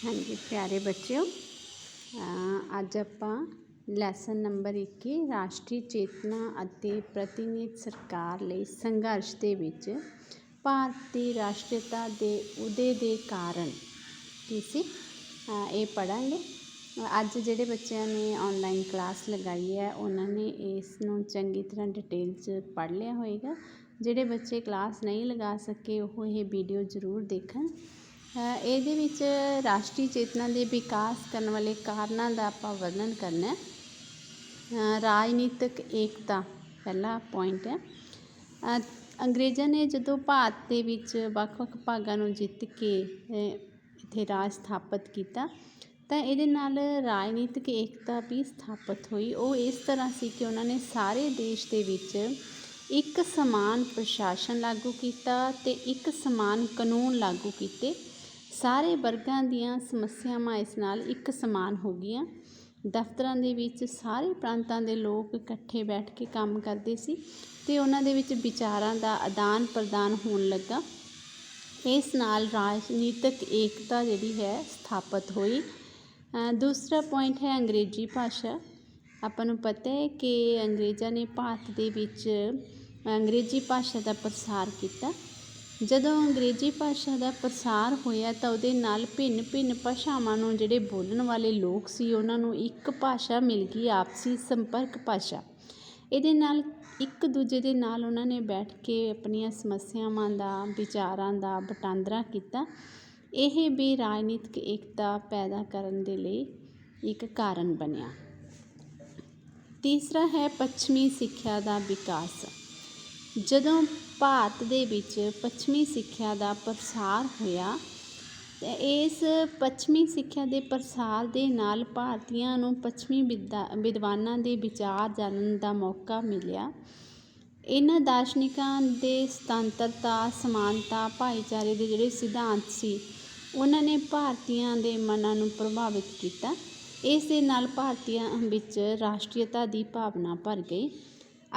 हाँ जी प्यारे बच्चों, ਅੱਜ ਆਪਾਂ ਲੈਸਨ ਨੰਬਰ 21 ਰਾਸ਼ਟਰੀ ਚੇਤਨਾ ਅਤੇ ਪ੍ਰਤੀਨਿਧ ਸਰਕਾਰ ਲਈ ਸੰਘਰਸ਼ ਦੇ ਵਿੱਚ ਭਾਰਤੀ ਰਾਸ਼ਟਰੀਅਤਾ ਦੇ ਉਦੇ ਦੇ ਕਾਰਨ ਕੀ ਸੀ ਇਹ ਪੜ੍ਹਾਂਗੇ। ਅੱਜ ਜਿਹੜੇ ਬੱਚਿਆਂ ਨੇ ਆਨਲਾਈਨ ਕਲਾਸ ਲਗਾਈ ਹੈ ਉਹਨਾਂ ਨੇ ਇਸ ਨੂੰ ਚੰਗੀ ਤਰ੍ਹਾਂ ਡਿਟੇਲ 'ਚ ਪੜ੍ਹ ਲਿਆ ਹੋਏਗਾ। ਜਿਹੜੇ ਬੱਚੇ ਕਲਾਸ ਨਹੀਂ ਲਗਾ ਸਕੇ ਉਹ ਇਹ ਵੀਡੀਓ ਜ਼ਰੂਰ ਦੇਖਣ। ਇਹਦੇ ਵਿੱਚ ਰਾਸ਼ਟਰੀ ਚੇਤਨਾ ਦੇ ਵਿਕਾਸ ਕਰਨ ਵਾਲੇ ਕਾਰਨਾਂ ਦਾ ਆਪਾਂ ਵਰਣਨ ਕਰਨਾ। ਰਾਜਨੀਤਿਕ ਏਕਤਾ ਪਹਿਲਾ ਪੁਆਇੰਟ ਹੈ। ਅੰਗਰੇਜ਼ਾਂ ਨੇ ਜਦੋਂ ਭਾਰਤ ਦੇ ਵਿੱਚ ਵੱਖ-ਵੱਖ ਭਾਗਾਂ ਨੂੰ ਜਿੱਤ ਕੇ ਇੱਥੇ ਰਾਜ ਸਥਾਪਿਤ ਕੀਤਾ ਤਾਂ ਇਹਦੇ ਨਾਲ ਰਾਜਨੀਤਿਕ ਏਕਤਾ ਵੀ ਸਥਾਪਿਤ ਹੋਈ। ਉਹ ਇਸ ਤਰ੍ਹਾਂ ਸੀ ਕਿ ਉਹਨਾਂ ਨੇ ਸਾਰੇ ਦੇਸ਼ ਦੇ ਵਿੱਚ ਇੱਕ ਸਮਾਨ ਪ੍ਰਸ਼ਾਸਨ ਲਾਗੂ ਕੀਤਾ ਅਤੇ ਇੱਕ ਸਮਾਨ ਕਾਨੂੰਨ ਲਾਗੂ ਕੀਤੇ। ਸਾਰੇ ਵਰਗਾਂ ਦੀਆਂ ਸਮੱਸਿਆਵਾਂ ਇਸ ਨਾਲ ਇੱਕ ਸਮਾਨ ਹੋ ਗਈਆਂ। ਦਫ਼ਤਰਾਂ ਦੇ ਵਿੱਚ ਸਾਰੇ ਪ੍ਰਾਂਤਾਂ ਦੇ ਲੋਕ ਇਕੱਠੇ ਬੈਠ ਕੇ ਕੰਮ ਕਰਦੇ ਸੀ ਅਤੇ ਉਹਨਾਂ ਦੇ ਵਿੱਚ ਵਿਚਾਰਾਂ ਦਾ ਆਦਾਨ ਪ੍ਰਦਾਨ ਹੋਣ ਲੱਗਾ। ਇਸ ਨਾਲ ਰਾਜਨੀਤਿਕ ਏਕਤਾ ਜਿਹੜੀ ਹੈ ਸਥਾਪਿਤ ਹੋਈ। ਦੂਸਰਾ ਪੁਆਇੰਟ ਹੈ ਅੰਗਰੇਜ਼ੀ ਭਾਸ਼ਾ। ਆਪਾਂ ਨੂੰ ਪਤਾ ਹੈ ਕਿ ਅੰਗਰੇਜ਼ਾਂ ਨੇ ਭਾਰਤ ਦੇ ਵਿੱਚ ਅੰਗਰੇਜ਼ੀ ਭਾਸ਼ਾ ਦਾ ਪ੍ਰਸਾਰ ਕੀਤਾ। ਜਦੋਂ ਅੰਗਰੇਜ਼ੀ ਭਾਸ਼ਾ ਦਾ ਪ੍ਰਸਾਰ ਹੋਇਆ ਤਾਂ ਉਹਦੇ ਨਾਲ ਭਿੰਨ ਭਿੰਨ ਭਾਸ਼ਾਵਾਂ ਨੂੰ ਜਿਹੜੇ ਬੋਲਣ ਵਾਲੇ ਲੋਕ ਸੀ ਉਹਨਾਂ ਨੂੰ ਇੱਕ ਭਾਸ਼ਾ ਮਿਲ ਗਈ, ਆਪਸੀ ਸੰਪਰਕ ਭਾਸ਼ਾ। ਇਹਦੇ ਨਾਲ ਇੱਕ ਦੂਜੇ ਦੇ ਨਾਲ ਉਹਨਾਂ ਨੇ ਬੈਠ ਕੇ ਆਪਣੀਆਂ ਸਮੱਸਿਆਵਾਂ ਦਾ, ਵਿਚਾਰਾਂ ਦਾ ਵਟਾਂਦਰਾ ਕੀਤਾ। ਇਹ ਵੀ ਰਾਜਨੀਤਿਕ ਏਕਤਾ ਪੈਦਾ ਕਰਨ ਦੇ ਲਈ ਇੱਕ ਕਾਰਨ ਬਣਿਆ। ਤੀਸਰਾ ਹੈ ਪੱਛਮੀ ਸਿੱਖਿਆ ਦਾ ਵਿਕਾਸ। ਜਦੋਂ ਭਾਰਤ ਦੇ ਵਿੱਚ ਪੱਛਮੀ ਸਿੱਖਿਆ ਦਾ ਪ੍ਰਸਾਰ ਹੋਇਆ ਅਤੇ ਇਸ ਪੱਛਮੀ ਸਿੱਖਿਆ ਦੇ ਪ੍ਰਸਾਰ ਦੇ ਨਾਲ ਭਾਰਤੀਆਂ ਨੂੰ ਪੱਛਮੀ ਵਿਦਵਾਨਾਂ ਦੇ ਵਿਚਾਰ ਜਾਣਨ ਦਾ ਮੌਕਾ ਮਿਲਿਆ। ਇਹਨਾਂ ਦਾਰਸ਼ਨਿਕਾਂ ਦੇ ਸੁਤੰਤਰਤਾ, ਸਮਾਨਤਾ, ਭਾਈਚਾਰੇ ਦੇ ਜਿਹੜੇ ਸਿਧਾਂਤ ਸੀ ਉਹਨਾਂ ਨੇ ਭਾਰਤੀਆਂ ਦੇ ਮਨਾਂ ਨੂੰ ਪ੍ਰਭਾਵਿਤ ਕੀਤਾ। ਇਸ ਦੇ ਨਾਲ ਭਾਰਤੀਆਂ ਵਿੱਚ ਰਾਸ਼ਟਰੀਅਤਾ ਦੀ ਭਾਵਨਾ ਭਰ ਗਈ।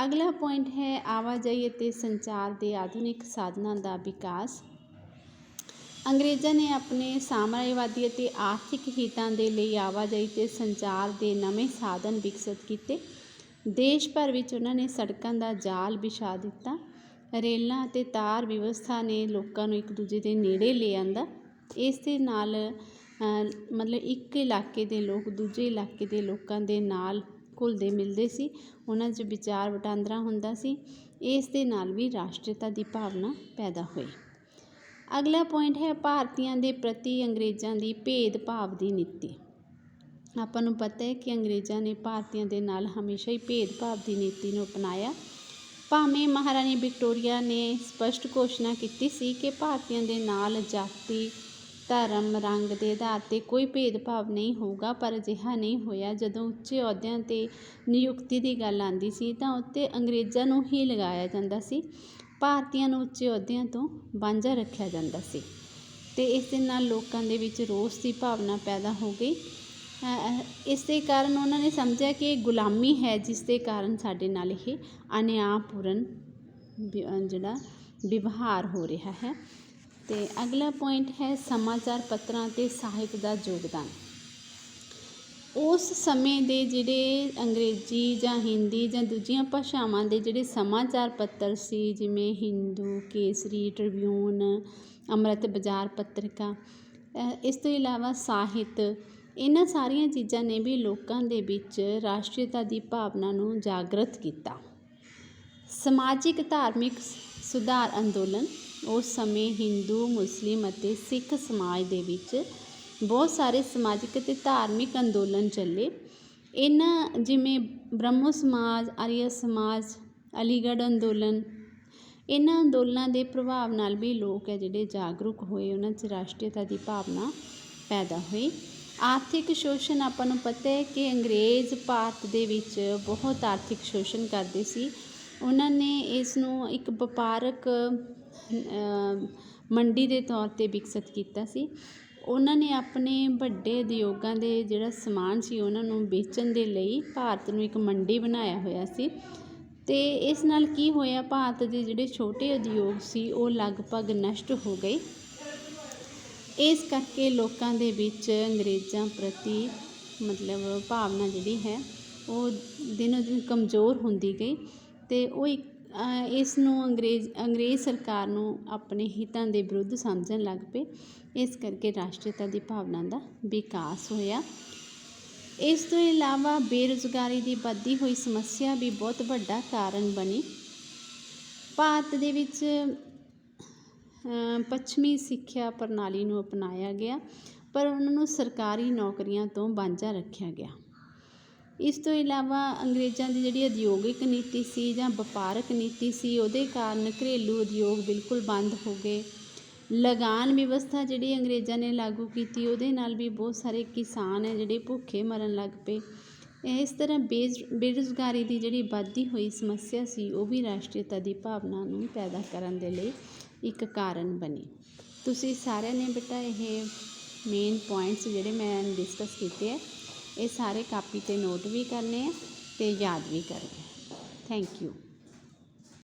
ਅਗਲਾ ਪੁਆਇੰਟ ਹੈ ਆਵਾਜਾਈ ਅਤੇ ਸੰਚਾਰ ਦੇ ਆਧੁਨਿਕ ਸਾਧਨਾਂ ਦਾ ਵਿਕਾਸ। ਅੰਗਰੇਜ਼ਾਂ ਨੇ ਆਪਣੇ ਸਾਮਰਾਜਵਾਦੀ ਅਤੇ ਆਰਥਿਕ ਹਿੱਤਾਂ ਦੇ ਲਈ ਆਵਾਜਾਈ ਅਤੇ ਸੰਚਾਰ ਦੇ ਨਵੇਂ ਸਾਧਨ ਵਿਕਸਿਤ ਕੀਤੇ। ਦੇਸ਼ ਭਰ ਵਿੱਚ ਉਹਨਾਂ ਨੇ ਸੜਕਾਂ ਦਾ ਜਾਲ ਵਿਛਾ ਦਿੱਤਾ। ਰੇਲਾਂ ਅਤੇ ਤਾਰ ਵਿਵਸਥਾ ਨੇ ਲੋਕਾਂ ਨੂੰ ਇੱਕ ਦੂਜੇ ਦੇ ਨੇੜੇ ਲੈ ਆਂਦਾ। ਇਸ ਦੇ ਨਾਲ ਮਤਲਬ ਇੱਕ ਇਲਾਕੇ ਦੇ ਲੋਕ ਦੂਜੇ ਇਲਾਕੇ ਦੇ ਲੋਕਾਂ ਦੇ ਨਾਲ ਘੁਲਦੇ ਮਿਲਦੇ ਸੀ, ਉਹਨਾਂ 'ਚ ਵਿਚਾਰ ਵਟਾਂਦਰਾ ਹੁੰਦਾ ਸੀ। ਇਸ ਦੇ ਨਾਲ ਵੀ ਰਾਸ਼ਟਰੀਅਤਾ ਦੀ ਭਾਵਨਾ ਪੈਦਾ ਹੋਈ। ਅਗਲਾ ਪੁਆਇੰਟ ਹੈ ਭਾਰਤੀਆਂ ਦੇ ਪ੍ਰਤੀ ਅੰਗਰੇਜ਼ਾਂ ਦੀ ਭੇਦਭਾਵ ਦੀ ਨੀਤੀ। ਆਪਾਂ ਨੂੰ ਪਤਾ ਹੈ ਕਿ ਅੰਗਰੇਜ਼ਾਂ ਨੇ ਭਾਰਤੀਆਂ ਦੇ ਨਾਲ ਹਮੇਸ਼ਾ ਹੀ ਭੇਦਭਾਵ ਦੀ ਨੀਤੀ ਨੂੰ ਅਪਣਾਇਆ। ਭਾਵੇਂ ਮਹਾਰਾਣੀ ਵਿਕਟੋਰੀਆ ਨੇ ਸਪਸ਼ਟ ਘੋਸ਼ਣਾ ਕੀਤੀ ਸੀ ਕਿ ਭਾਰਤੀਆਂ ਦੇ ਨਾਲ ਜਾਤੀ, ਧਰਮ, ਰੰਗ ਦੇ ਆਧਾਰ 'ਤੇ ਕੋਈ ਭੇਦਭਾਵ ਨਹੀਂ ਹੋਊਗਾ, ਪਰ ਅਜਿਹਾ ਨਹੀਂ ਹੋਇਆ। ਜਦੋਂ ਉੱਚੇ ਅਹੁਦਿਆਂ 'ਤੇ ਨਿਯੁਕਤੀ ਦੀ ਗੱਲ ਆਉਂਦੀ ਸੀ ਤਾਂ ਉੱਤੇ ਅੰਗਰੇਜ਼ਾਂ ਨੂੰ ਹੀ ਲਗਾਇਆ ਜਾਂਦਾ ਸੀ। ਭਾਰਤੀਆਂ ਨੂੰ ਉੱਚੇ ਅਹੁਦਿਆਂ ਤੋਂ ਵਾਂਝਾ ਰੱਖਿਆ ਜਾਂਦਾ ਸੀ ਅਤੇ ਇਸ ਦੇ ਨਾਲ ਲੋਕਾਂ ਦੇ ਵਿੱਚ ਰੋਸ ਦੀ ਭਾਵਨਾ ਪੈਦਾ ਹੋ ਗਈ। ਇਸ ਦੇ ਕਾਰਨ ਉਹਨਾਂ ਨੇ ਸਮਝਿਆ ਕਿ ਇਹ ਗੁਲਾਮੀ ਹੈ, ਜਿਸ ਦੇ ਕਾਰਨ ਸਾਡੇ ਨਾਲ ਇਹ ਅਨਿਆਂਪੂਰਨ ਜਿਹੜਾ ਵਿਵਹਾਰ ਹੋ ਰਿਹਾ ਹੈ। ਅਤੇ ਅਗਲਾ ਪੁਆਇੰਟ ਹੈ ਸਮਾਚਾਰ ਪੱਤਰਾਂ ਅਤੇ ਸਾਹਿਤ ਦਾ ਯੋਗਦਾਨ। ਉਸ ਸਮੇਂ ਦੇ ਜਿਹੜੇ ਅੰਗਰੇਜ਼ੀ ਜਾਂ ਹਿੰਦੀ ਜਾਂ ਦੂਜੀਆਂ ਭਾਸ਼ਾਵਾਂ ਦੇ ਜਿਹੜੇ ਸਮਾਚਾਰ ਪੱਤਰ ਸੀ, ਜਿਵੇਂ ਹਿੰਦੂ, ਕੇਸਰੀ, ਟ੍ਰਿਬਿਊਨ, ਅੰਮ੍ਰਿਤ ਬਾਜ਼ਾਰ ਪੱਤਰਿਕਾ, ਇਸ ਤੋਂ ਇਲਾਵਾ ਸਾਹਿਤ, ਇਹਨਾਂ ਸਾਰੀਆਂ ਚੀਜ਼ਾਂ ਨੇ ਵੀ ਲੋਕਾਂ ਦੇ ਵਿੱਚ ਰਾਸ਼ਟਰੀਅਤਾ ਦੀ ਭਾਵਨਾ ਨੂੰ ਜਾਗਰਤ ਕੀਤਾ। ਸਮਾਜਿਕ ਧਾਰਮਿਕ ਸੁਧਾਰ ਅੰਦੋਲਨ। ਉਸ ਸਮੇਂ ਹਿੰਦੂ, ਮੁਸਲਿਮ ਅਤੇ ਸਿੱਖ ਸਮਾਜ ਦੇ ਵਿੱਚ ਬਹੁਤ ਸਾਰੇ ਸਮਾਜਿਕ ਅਤੇ ਧਾਰਮਿਕ ਅੰਦੋਲਨ ਚੱਲੇ। ਇਹਨਾਂ ਜਿਵੇਂ ਬ੍ਰਹਮੋ ਸਮਾਜ, ਆਰੀਆ ਸਮਾਜ, ਅਲੀਗੜ੍ਹ ਅੰਦੋਲਨ, ਇਹਨਾਂ ਅੰਦੋਲਨਾਂ ਦੇ ਪ੍ਰਭਾਵ ਨਾਲ ਵੀ ਲੋਕ ਹੈ ਜਿਹੜੇ ਜਾਗਰੂਕ ਹੋਏ, ਉਹਨਾਂ 'ਚ ਰਾਸ਼ਟਰੀਅਤਾ ਦੀ ਭਾਵਨਾ ਪੈਦਾ ਹੋਈ। ਆਰਥਿਕ ਸ਼ੋਸ਼ਣ। ਆਪਾਂ ਨੂੰ ਪਤਾ ਹੈ ਕਿ ਅੰਗਰੇਜ਼ ਭਾਰਤ ਦੇ ਵਿੱਚ ਬਹੁਤ ਆਰਥਿਕ ਸ਼ੋਸ਼ਣ ਕਰਦੇ ਸੀ। ਉਹਨਾਂ ਨੇ ਇਸ ਨੂੰ ਇੱਕ ਵਪਾਰਕ ਮੰਡੀ ਦੇ ਤੌਰ 'ਤੇ ਵਿਕਸਿਤ ਕੀਤਾ ਸੀ। ਉਹਨਾਂ ਨੇ ਆਪਣੇ ਵੱਡੇ ਉਦਯੋਗਾਂ ਦੇ ਜਿਹੜਾ ਸਮਾਨ ਸੀ ਉਹਨਾਂ ਨੂੰ ਵੇਚਣ ਦੇ ਲਈ ਭਾਰਤ ਨੂੰ ਇੱਕ ਮੰਡੀ ਬਣਾਇਆ ਹੋਇਆ ਸੀ ਅਤੇ ਇਸ ਨਾਲ ਕੀ ਹੋਇਆ, ਭਾਰਤ ਦੇ ਜਿਹੜੇ ਛੋਟੇ ਉਦਯੋਗ ਸੀ ਉਹ ਲਗਭਗ ਨਸ਼ਟ ਹੋ ਗਏ। ਇਸ ਕਰਕੇ ਲੋਕਾਂ ਦੇ ਵਿੱਚ ਅੰਗਰੇਜ਼ਾਂ ਪ੍ਰਤੀ ਮਤਲਬ ਭਾਵਨਾ ਜਿਹੜੀ ਹੈ ਉਹ ਦਿਨੋਂ ਦਿਨ ਕਮਜ਼ੋਰ ਹੁੰਦੀ ਗਈ ਅਤੇ ਉਹ ਇਸ ਨੂੰ ਅੰਗਰੇਜ਼ ਸਰਕਾਰ ਨੂੰ ਆਪਣੇ ਹਿੱਤਾਂ ਦੇ ਵਿਰੁੱਧ ਸਮਝਣ ਲੱਗ ਪਏ। ਇਸ ਕਰਕੇ ਰਾਸ਼ਟਰੀਅਤਾ ਦੀ ਭਾਵਨਾ ਦਾ ਵਿਕਾਸ ਹੋਇਆ। ਇਸ ਤੋਂ ਇਲਾਵਾ ਬੇਰੁਜ਼ਗਾਰੀ ਦੀ ਵੱਧਦੀ ਹੋਈ ਸਮੱਸਿਆ ਵੀ ਬਹੁਤ ਵੱਡਾ ਕਾਰਨ ਬਣੀ। ਭਾਰਤ ਦੇ ਵਿੱਚ ਪੱਛਮੀ ਸਿੱਖਿਆ ਪ੍ਰਣਾਲੀ ਨੂੰ ਅਪਣਾਇਆ ਗਿਆ, ਪਰ ਉਹਨਾਂ ਨੂੰ ਸਰਕਾਰੀ ਨੌਕਰੀਆਂ ਤੋਂ ਵਾਂਝਾ ਰੱਖਿਆ ਗਿਆ। ਇਸ ਤੋਂ ਇਲਾਵਾ ਅੰਗਰੇਜ਼ਾਂ ਦੀ ਜਿਹੜੀ ਉਦਯੋਗਿਕ ਨੀਤੀ ਸੀ ਜਾਂ ਵਪਾਰਕ ਨੀਤੀ ਸੀ, ਉਹਦੇ ਕਾਰਨ ਘਰੇਲੂ ਉਦਯੋਗ ਬਿਲਕੁਲ ਬੰਦ ਹੋ ਗਏ। ਲਗਾਨ ਵਿਵਸਥਾ ਜਿਹੜੀ ਅੰਗਰੇਜ਼ਾਂ ਨੇ ਲਾਗੂ ਕੀਤੀ, ਉਹਦੇ ਨਾਲ ਵੀ ਬਹੁਤ ਸਾਰੇ ਕਿਸਾਨ ਹੈ ਜਿਹੜੇ ਭੁੱਖੇ ਮਰਨ ਲੱਗ ਪਏ। ਇਸ ਤਰ੍ਹਾਂ ਬੇਰੁਜ਼ਗਾਰੀ ਦੀ ਜਿਹੜੀ ਵੱਧਦੀ ਹੋਈ ਸਮੱਸਿਆ ਸੀ, ਉਹ ਵੀ ਰਾਸ਼ਟਰੀਅਤਾ ਦੀ ਭਾਵਨਾ ਨੂੰ ਪੈਦਾ ਕਰਨ ਦੇ ਲਈ ਇੱਕ ਕਾਰਨ ਬਣੀ। ਤੁਸੀਂ ਸਾਰਿਆਂ ਨੇ ਬੇਟਾ ਇਹ ਮੇਨ ਪੁਆਇੰਟਸ ਜਿਹੜੇ ਮੈਂ ਡਿਸਕਸ ਕੀਤੇ ਹੈ, ਇਹ ਸਾਰੇ ਕਾਪੀ 'ਤੇ ਨੋਟ ਵੀ ਕਰਨੇ ਆ ਅਤੇ ਯਾਦ ਵੀ ਕਰਨੇ। Thank you.